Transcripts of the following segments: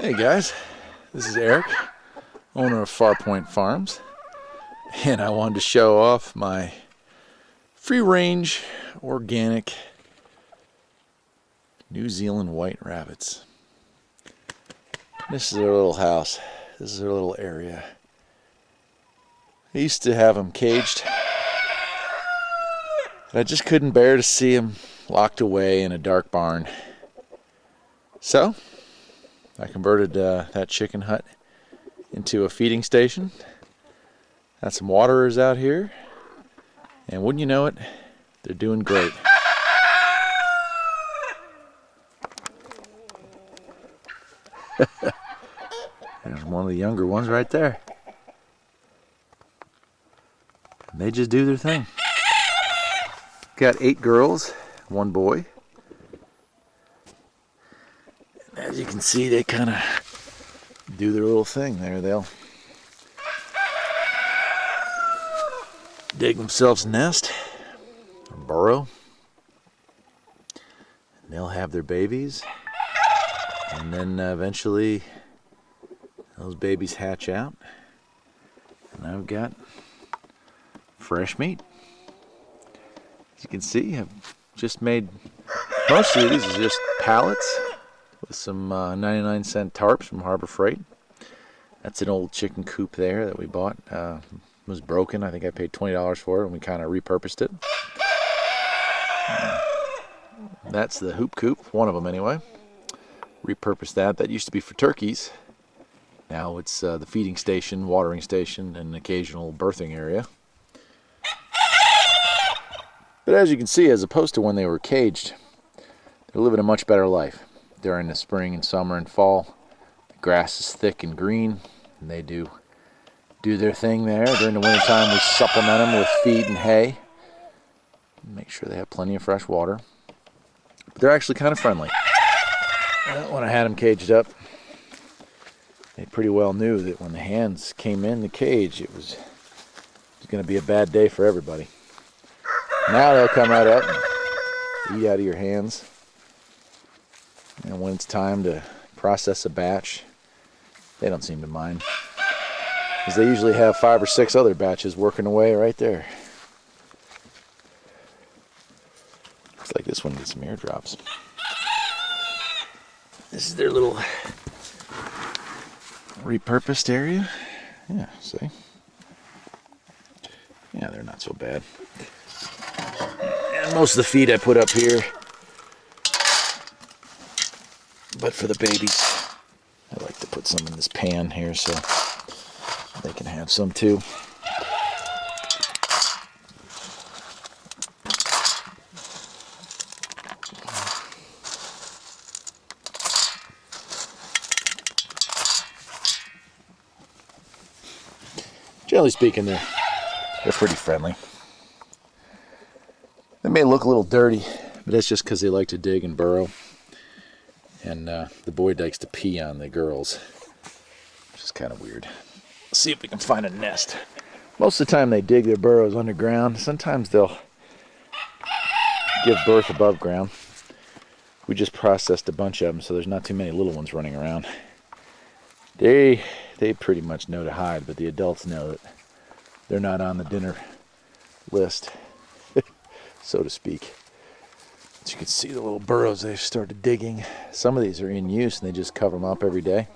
Hey guys, this is Erik, owner of Farpoint Farms, and I wanted to show off my free-range, organic New Zealand white rabbits. This is their little house. This is their little area. I used to have them caged, and I just couldn't bear to see them locked away in a dark barn. So I converted that chicken hut into a feeding station. Got some waterers out here, and wouldn't you know it, they're doing great. There's one of the younger ones right there. And they just do their thing. Got 8 girls, 1 boy. As you can see, they kind of do their little thing there. They'll dig themselves a nest, or burrow, and they'll have their babies, and then eventually those babies hatch out, and I've got fresh meat. As you can see, I've just made most of these is just pallets with some 99-cent tarps from Harbor Freight. That's an old chicken coop there that we bought. It was broken. I think I paid $20 for it, and we kind of repurposed it. That's the hoop coop, one of them anyway. Repurposed that. That used to be for turkeys. Now it's the feeding station, watering station, and an occasional birthing area. But as you can see, as opposed to when they were caged, they're living a much better life. During the spring and summer and fall, the grass is thick and green, and they do their thing there. During the wintertime, we supplement them with feed and hay. Make sure they have plenty of fresh water. But they're actually kind of friendly. When I had them caged up, they pretty well knew that when the hands came in the cage, it was going to be a bad day for everybody. Now they'll come right up and eat out of your hands. And when it's time to process a batch, they don't seem to mind, because they usually have 5 or 6 other batches working away right there. Looks like this one gets some airdrops. This is their little repurposed area. Yeah, see? Yeah, they're not so bad. And most of the feed I put up here, but for the babies, I like to put some in this pan here so they can have some too. Generally speaking, they're pretty friendly. They may look a little dirty, but that's just because they like to dig and burrow. And the boy likes to pee on the girls, which is kind of weird. Let's see if we can find a nest. Most of the time they dig their burrows underground. Sometimes they'll give birth above ground. We just processed a bunch of them, so there's not too many little ones running around. They pretty much know to hide, but the adults know that they're not on the dinner list, so to speak. As you can see, the little burrows they've started digging. Some of these are in use, and they just cover them up every day.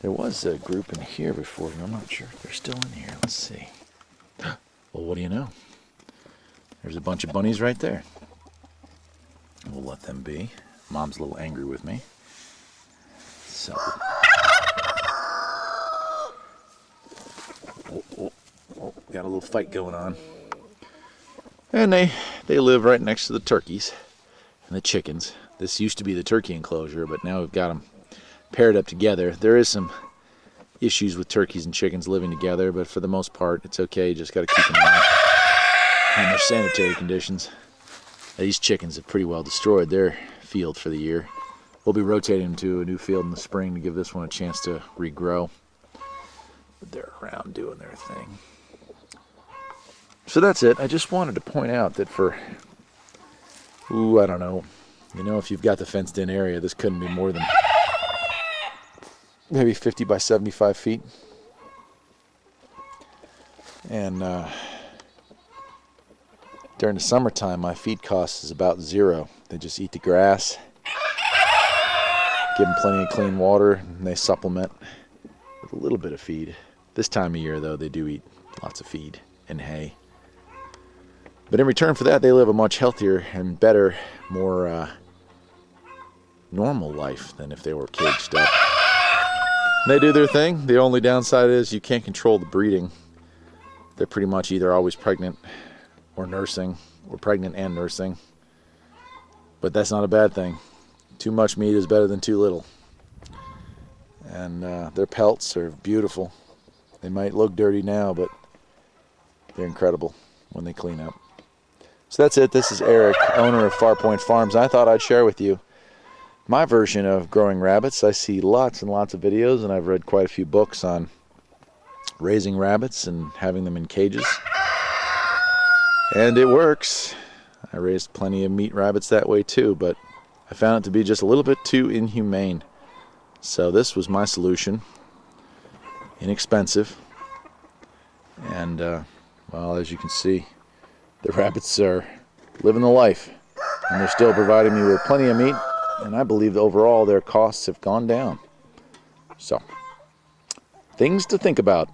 There was a group in here before, and I'm not sure if they're still in here. Let's see. Well, what do you know? There's a bunch of bunnies right there. We'll let them be. Mom's a little angry with me. So. Got a little fight going on. And they live right next to the turkeys and the chickens. This used to be the turkey enclosure, but now we've got them paired up together. There is some issues with turkeys and chickens living together, but for the most part, it's okay. You just got to keep an eye on their sanitary conditions. These chickens have pretty well destroyed their field for the year. We'll be rotating them to a new field in the spring to give this one a chance to regrow. But they're around doing their thing. So that's it. I just wanted to point out that for, I don't know, if you've got the fenced in area, this couldn't be more than maybe 50 by 75 feet. And during the summertime, my feed cost is about zero. They just eat the grass, give them plenty of clean water, and they supplement with a little bit of feed. This time of year, though, they do eat lots of feed and hay. But in return for that, they live a much healthier and better, more normal life than if they were caged up. They do their thing. The only downside is you can't control the breeding. They're pretty much either always pregnant or nursing, or pregnant and nursing. But that's not a bad thing. Too much meat is better than too little. And their pelts are beautiful. They might look dirty now, but they're incredible when they clean up. So that's it. This is Erik, owner of Farpoint Farms. I thought I'd share with you my version of growing rabbits. I see lots and lots of videos, and I've read quite a few books on raising rabbits and having them in cages. And it works. I raised plenty of meat rabbits that way too, but I found it to be just a little bit too inhumane. So this was my solution. Inexpensive. And, well, as you can see, the rabbits are living the life. And they're still providing me with plenty of meat. And I believe that overall their costs have gone down. So, things to think about.